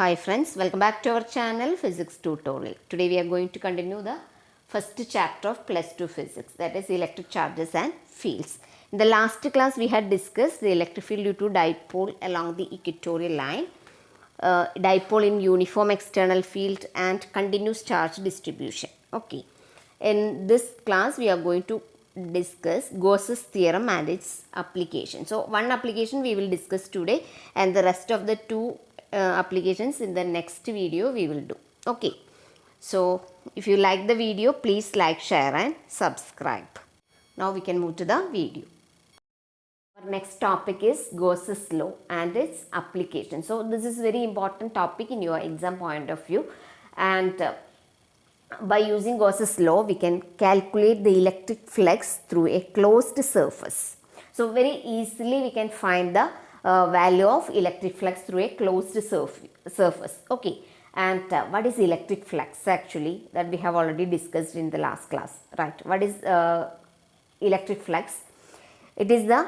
Hi friends, welcome back to our channel Physics Tutorial. Today we are going to continue the first chapter of plus 2 physics, that is electric charges and fields. In the last class we had discussed the electric field due to dipole along the equatorial line, dipole in uniform external field and continuous charge distribution. Okay. In this class we are going to discuss Gauss's theorem and its application. So one application we will discuss today and the rest of the two applications in the next video we will do. Okay, so if you like the video, please like, share and subscribe. Now we can move to the video. Our next topic is Gauss's law and its application. So this is very important topic in your exam point of view, and by using Gauss's law we can calculate the electric flux through a closed surface. So very easily we can find the value of electric flux through a closed surface. Okay, and what is electric flux actually, that we have already discussed in the last class, right? What is electric flux? It is the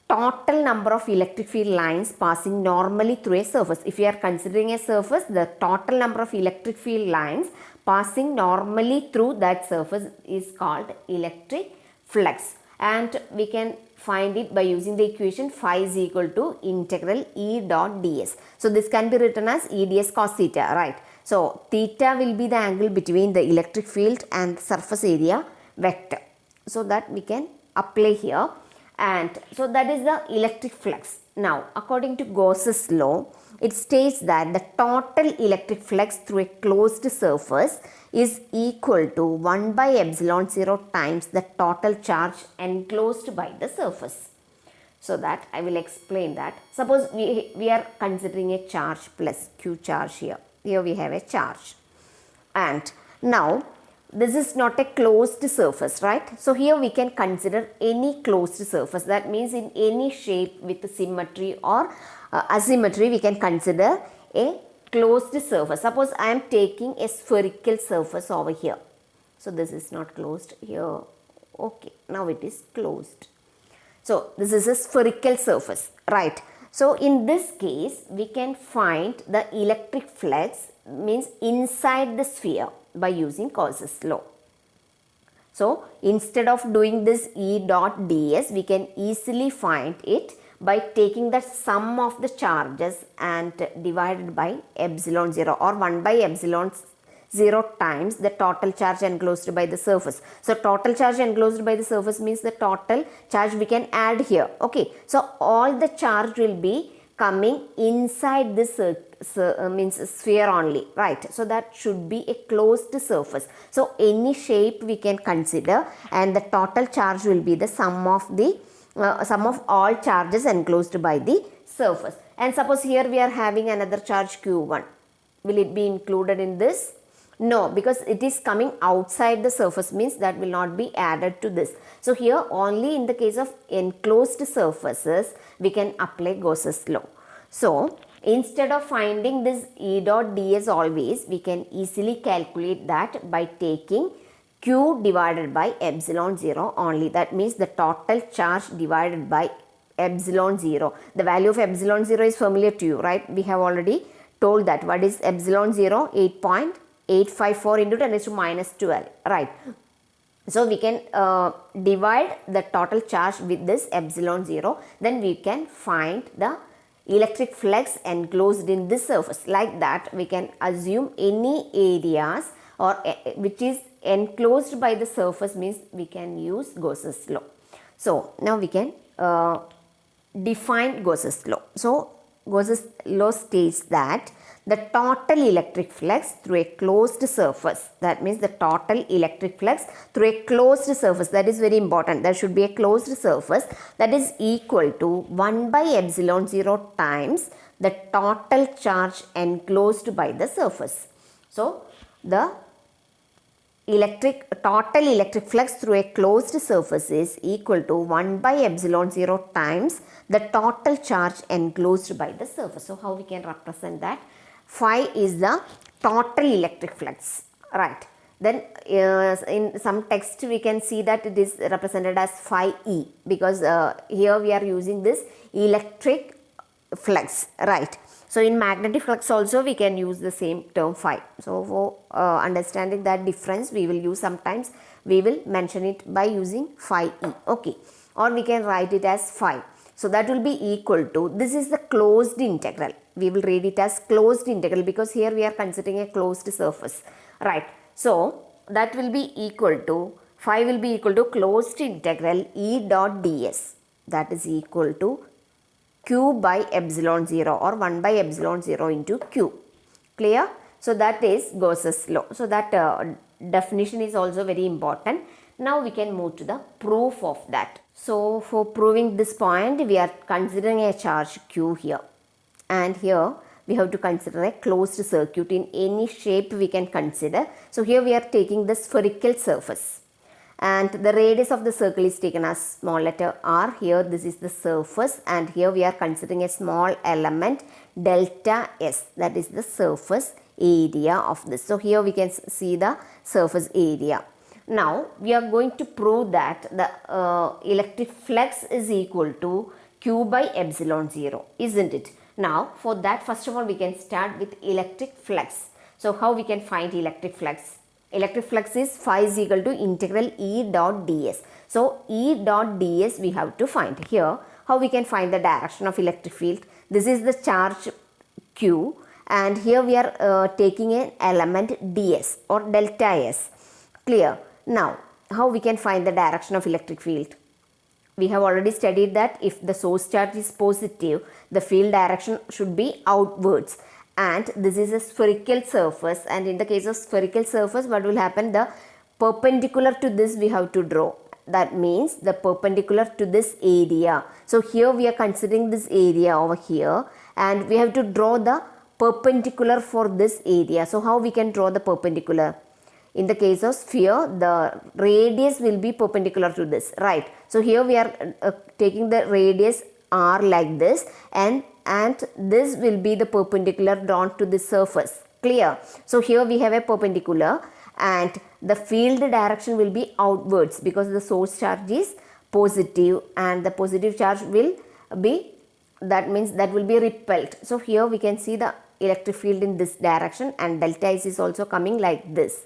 total number of electric field lines passing normally through a surface. If you are considering a surface, the total number of electric field lines passing normally through that surface is called electric flux, and we can find it by using the equation phi is equal to integral E dot ds. So this can be written as E ds cos theta, right? So theta will be the angle between the electric field and surface area vector. So that we can apply here, and so that is the electric flux. Now according to Gauss's law, it states that the total electric flux through a closed surface is equal to 1 by epsilon 0 times the total charge enclosed by the surface. So that I will explain that. Suppose we are considering a charge plus Q charge here. Here we have a charge. And now this is not a closed surface, right? So here we can consider any closed surface. That means in any shape with symmetry or asymmetry we can consider a closed surface. Suppose I am taking a spherical surface over here. So this is not closed here. Okay, now it is closed. So this is a spherical surface, right? So in this case we can find the electric flux means inside the sphere by using Gauss's law. So instead of doing this E dot ds, we can easily find it by taking the sum of the charges and divided by epsilon 0 or 1 by epsilon 0 times the total charge enclosed by the surface. So total charge enclosed by the surface means the total charge we can add here. Okay, so all the charge will be coming inside this means sphere only, right? So that should be a closed surface. So any shape we can consider, and the total charge will be the sum of the sum of all charges enclosed by the surface. And suppose here we are having another charge Q1. Will it be included in this? No, because it is coming outside the surface, means that will not be added to this. So here only in the case of enclosed surfaces we can apply Gauss's law. So instead of finding this E dot ds always, we can easily calculate that by taking Q divided by epsilon 0 only. That means the total charge divided by epsilon 0. The value of epsilon 0 is familiar to you, right? We have already told that. What is epsilon 0? 8.854 into 10 raised to minus 12, right? So we can divide the total charge with this epsilon 0. Then we can find the electric flux enclosed in this surface. Like that we can assume any areas or which is enclosed by the surface, means we can use Gauss's law. So now we can define Gauss's law. So Gauss's law states that the total electric flux through a closed surface, that means the total electric flux through a closed surface, that is very important, there should be a closed surface, that is equal to 1 by epsilon 0 times the total charge enclosed by the surface. So the total electric flux through a closed surface is equal to 1 by epsilon 0 times the total charge enclosed by the surface. So how we can represent that? Phi is the total electric flux, right? Then in some text we can see that it is represented as phi E, because here we are using this electric flux, right? So in magnetic flux also we can use the same term phi. So for understanding that difference, we will use sometimes, we will mention it by using phi e, okay, or we can write it as phi. So that will be equal to, this is the closed integral, we will read it as closed integral because here we are considering a closed surface, right. So that will be equal to, phi will be equal to closed integral E dot ds, that is equal to q by epsilon 0 or 1 by epsilon 0 into q. Clear? So that is Gauss's law. So that definition is also very important. Now we can move to the proof of that. So for proving this point, we are considering a charge q here, and here we have to consider a closed circuit in any shape we can consider. So here we are taking the spherical surface, and the radius of the circle is taken as small letter r. Here this is the surface, and here we are considering a small element delta s, that is the surface area of this. So here we can see the surface area. Now we are going to prove that the electric flux is equal to q by epsilon 0, isn't it? Now for that, first of all we can start with electric flux. So how we can find electric flux? Electric flux is phi is equal to integral E dot ds. So E dot ds we have to find. Here how we can find the direction of electric field? This is the charge q, and here we are taking an element ds or delta s. Clear? Now how we can find the direction of electric field? We have already studied that if the source charge is positive, the field direction should be outwards, and this is a spherical surface, and in the case of spherical surface, what will happen? The perpendicular to this we have to draw. That means the perpendicular to this area. So here we are considering this area over here, and we have to draw the perpendicular for this area. So how we can draw the perpendicular? In the case of sphere, the radius will be perpendicular to this, right? So here we are taking the radius r like this, and this will be the perpendicular drawn to this surface. Clear? So here we have a perpendicular, and the field direction will be outwards because the source charge is positive, and the positive charge will be, that means that will be repelled. So here we can see the electric field in this direction, and delta S is also coming like this.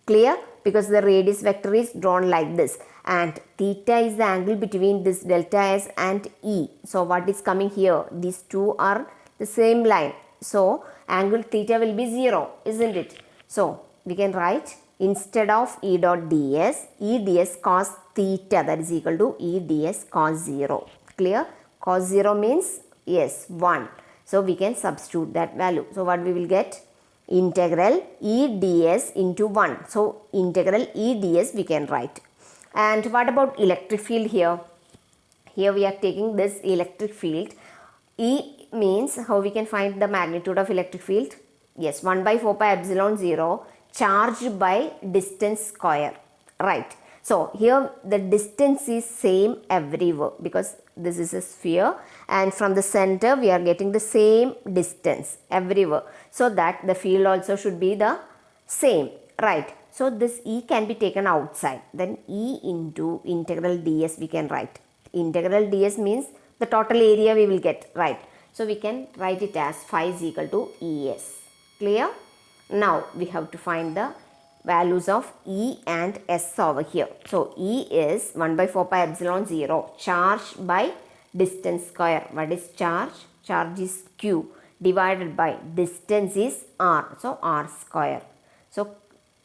Clear? Because the radius vector is drawn like this, and theta is the angle between this delta S and E. So what is coming here? These two are the same line. So angle theta will be 0, isn't it? So we can write, instead of E dot ds, E ds cos theta, that is equal to E ds cos 0. Clear? Cos 0 means, yes, 1. So we can substitute that value. So what we will get? Integral E ds into 1. So integral E ds we can write. And what about electric field here? Here we are taking this electric field. E means, how we can find the magnitude of electric field? Yes, 1 by 4 pi epsilon 0 charged by distance square, right? So here the distance is same everywhere because this is a sphere, and from the center we are getting the same distance everywhere, so that the field also should be the same, right? So this E can be taken outside, then E into integral ds we can write. Integral ds means the total area we will get, right? So we can write it as phi is equal to Es. Clear? Now we have to find the values of E and S over here. So E is 1 by 4 pi epsilon 0 charged by distance square. What is charge? Charge is Q divided by distance is R. So R square. So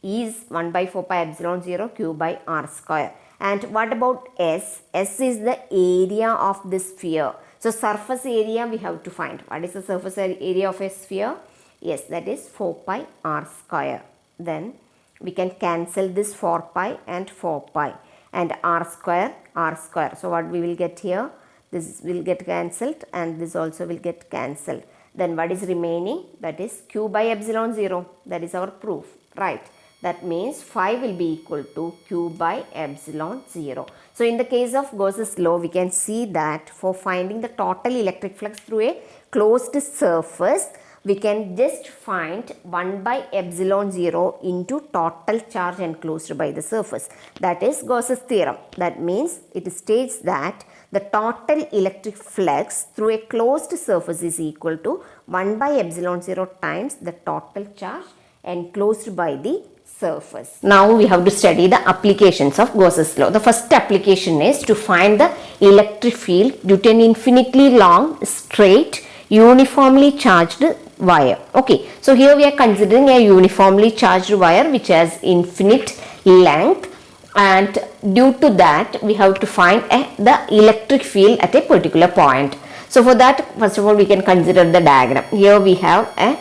E is 1 by 4 pi epsilon 0 Q by R square. And what about S? S is the area of this sphere. So surface area we have to find. What is the surface area of a sphere? Yes, that is 4 pi R square. Then we can cancel this 4 pi and 4 pi, and R square. So what we will get here? This will get cancelled, and this also will get cancelled. Then what is remaining? That is Q by epsilon 0. That is our proof, right? That means phi will be equal to Q by epsilon 0. So in the case of Gauss's law, we can see that for finding the total electric flux through a closed surface, we can just find 1 by epsilon 0 into total charge enclosed by the surface. That is Gauss's theorem. That means it states that the total electric flux through a closed surface is equal to 1 by epsilon 0 times the total charge enclosed by the surface. Now we have to study the applications of Gauss's law. The first application is to find the electric field due to an infinitely long, straight, uniformly charged wire. Okay, so here we are considering a uniformly charged wire which has infinite length, and due to that we have to find the electric field at a particular point. So for that, first of all, we can consider the diagram. Here we have a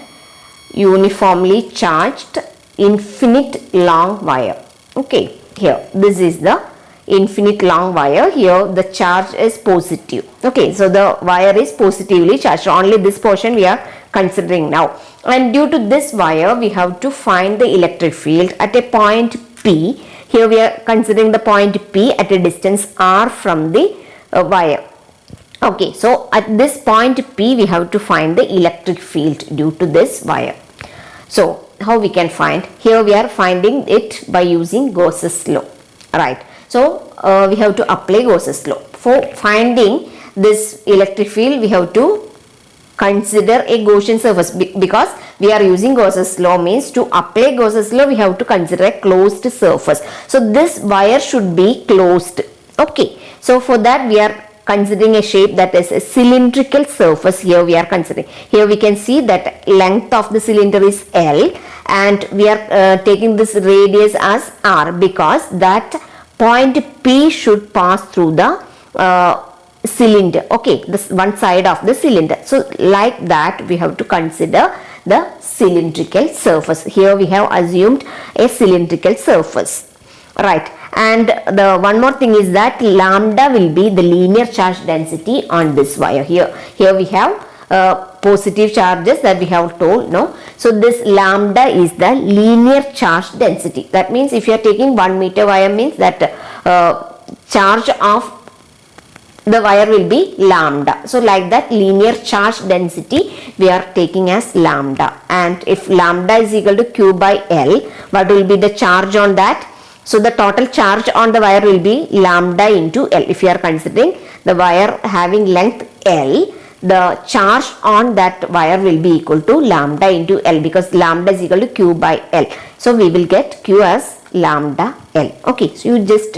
uniformly charged infinite long wire. Okay, here this is the infinite long wire. Here the charge is positive. Okay, so the wire is positively charged. Only this portion we are considering now, and due to this wire we have to find the electric field at a point P. Here we are considering the point P at a distance r from the wire. Okay, so at this point P we have to find the electric field due to this wire. So how we can find? Here we are finding it by using Gauss's law, right? So we have to apply Gauss's law. For finding this electric field, we have to consider a Gaussian surface, because we are using Gauss's law means to apply Gauss's law we have to consider a closed surface. So this wire should be closed. Okay, so for that we are considering a shape that is a cylindrical surface. Here we are considering, here we can see that length of the cylinder is L, and we are taking this radius as R, because that point P should pass through the cylinder. Okay, this one side of the cylinder. So like that we have to consider the cylindrical surface. Here we have assumed a cylindrical surface, right? And the one more thing is that lambda will be the linear charge density on this wire. Here we have positive charges that we have told, no? So this lambda is the linear charge density. That means if you are taking 1 meter wire, means that charge of the wire will be lambda. So like that, linear charge density we are taking as lambda, and if lambda is equal to Q by L, what will be the charge on that? So the total charge on the wire will be lambda into L. If you are considering the wire having length L, the charge on that wire will be equal to lambda into L, because lambda is equal to Q by L. So we will get Q as lambda L. Okay, so you just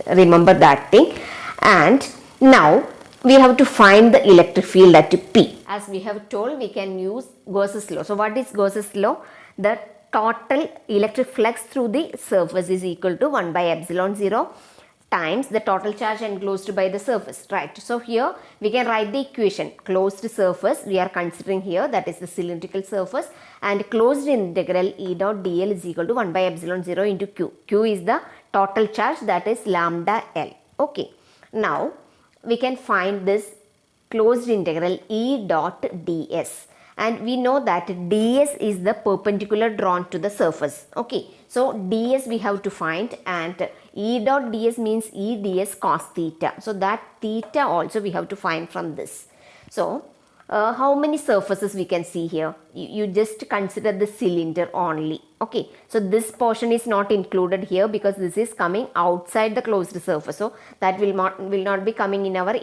remember that thing. And now we have to find the electric field at P. As we have told, we can use Gauss's law. So what is Gauss's law? The total electric flux through the surface is equal to 1 by epsilon 0 times the total charge enclosed by the surface, right? So here we can write the equation. Closed surface we are considering here, that is the cylindrical surface, and closed integral E dot dl is equal to 1 by epsilon 0 into Q. Q is the total charge, that is lambda L. Okay, now we can find this closed integral E dot ds, and we know that ds is the perpendicular drawn to the surface. Okay, so ds we have to find, and E dot ds means E ds cos theta. So that theta also we have to find from this. So how many surfaces we can see here? You just consider the cylinder only. Okay, so this portion is not included here because this is coming outside the closed surface, so that will not be coming in our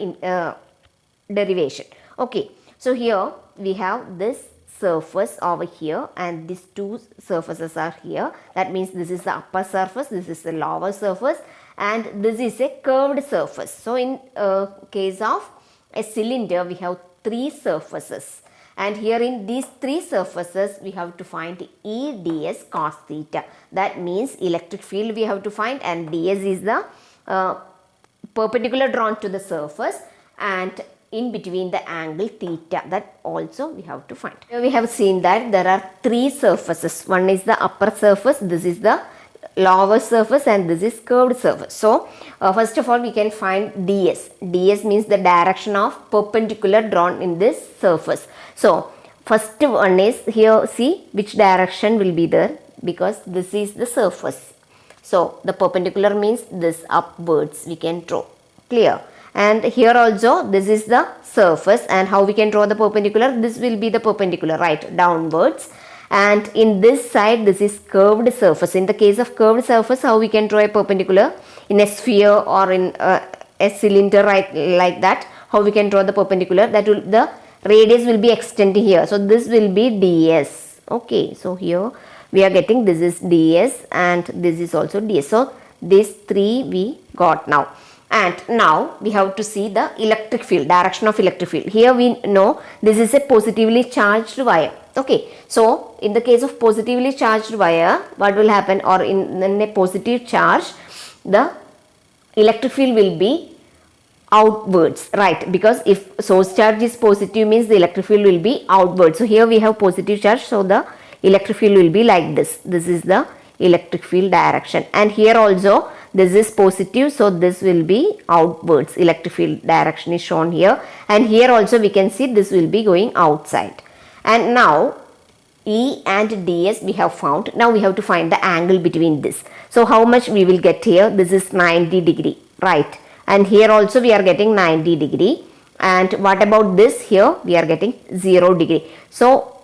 derivation. Okay, so here we have this surface over here, and these two surfaces are here. That means this is the upper surface, this is the lower surface, and this is a curved surface. So in case of a cylinder we have 3 surfaces, and here in these 3 surfaces we have to find E ds cos theta. That means electric field we have to find, and ds is the perpendicular drawn to the surface, and in between the angle theta, that also we have to find. Here we have seen that there are 3 surfaces. One is the upper surface, this is the lower surface, and this is curved surface. So first of all we can find ds. ds means the direction of perpendicular drawn in this surface. So first one is here, see which direction will be there, because this is the surface. So the perpendicular means this upwards we can draw. Clear? and here also this is the surface, and how we can draw the perpendicular, this will be the perpendicular, right, downwards. And in this side this is curved surface. In the case of curved surface, how we can draw a perpendicular in a sphere or in a cylinder, right, like that, how we can draw the perpendicular, that will, the radius will be extending here, so this will be ds. Okay, so here we are getting this is ds and this is also ds. So these three we got now. And now we have to see the electric field, direction of electric field. Here we know this is a positively charged wire. Okay, so in the case of positively charged wire, what will happen, or in a positive charge, the electric field will be outwards, right, because if source charge is positive means the electric field will be outwards. So here we have positive charge, so the electric field will be like this. This is the electric field direction, and here also this is positive, so this will be outwards. Electric field direction is shown here, and here also we can see this will be going outside. And now E and ds we have found. Now we have to find the angle between this. So how much we will get here? This is 90 degree, right, and here also we are getting 90 degree. And what about this? Here we are getting 0 degree. So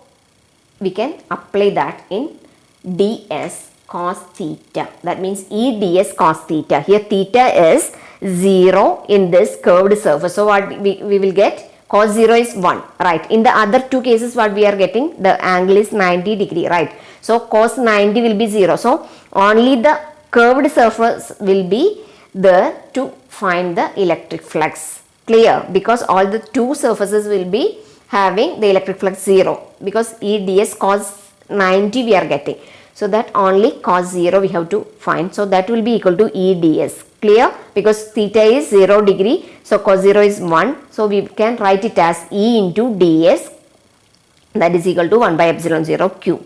we can apply that in ds cos theta. That means E ds cos theta. Here theta is 0 in this curved surface. So what we will get? Cos 0 is 1, right. In the other two cases, what we are getting? The angle is 90 degree, right. So cos 90 will be 0. So only the curved surface will be there to find the electric flux. Clear? Because all the two surfaces will be having the electric flux 0, because E ds cos 90 we are getting. So that only cos 0 we have to find. So that will be equal to E ds. Clear? Because theta is 0 degree. So cos 0 is 1. So we can write it as E into ds, that is equal to 1 by epsilon 0 q.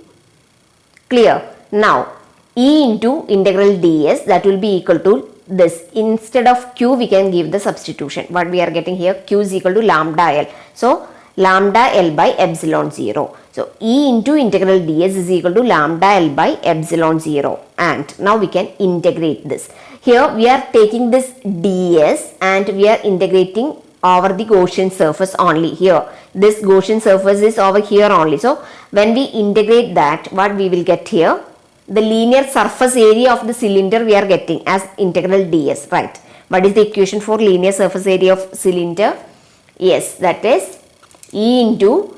Clear? Now E into integral ds, that will be equal to this. Instead of q we can give the substitution. What we are getting here? Q is equal to lambda L. So lambda L by epsilon 0. So E into integral ds is equal to lambda L by epsilon 0. And now we can integrate this. Here we are taking this ds and we are integrating over the Gaussian surface only. Here this Gaussian surface is over here only. So when we integrate that, what we will get here? The linear surface area of the cylinder we are getting as integral ds, right. What is the equation for linear surface area of cylinder? Yes, that is E into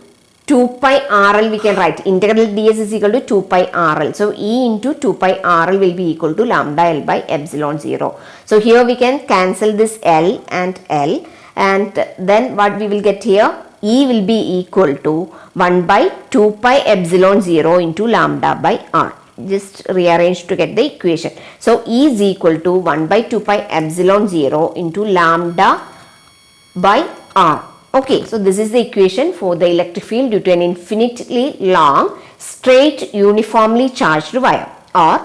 2 pi RL we can write. Integral ds is equal to 2 pi RL. So E into 2 pi RL will be equal to lambda L by epsilon 0. So here we can cancel this L, and then what we will get here? E will be equal to 1 by 2 pi epsilon 0 into lambda by R. Just rearrange to get the equation. So E is equal to 1 by 2 pi epsilon 0 into lambda by R. Okay, so this is the equation for the electric field due to an infinitely long, straight, uniformly charged wire. Or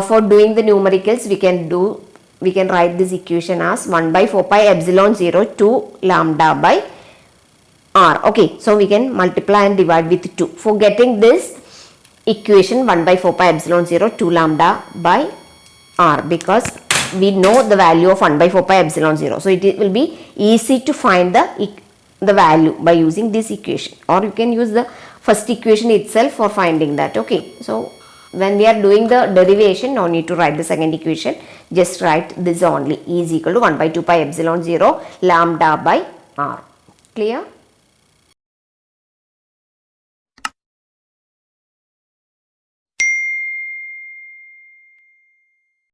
for doing the numericals, we can write this equation as 1 by 4 pi epsilon 0 to lambda by R. Okay, so we can multiply and divide with 2. For getting this equation 1 by 4 pi epsilon 0 to lambda by R, because we know the value of 1 by 4 pi epsilon 0. So it will be easy to find the value by using this equation, or you can use the first equation itself for finding that. Okay, so when we are doing the derivation, no need to write the second equation, just write this only. E is equal to 1 by 2 pi epsilon 0 lambda by R. Clear?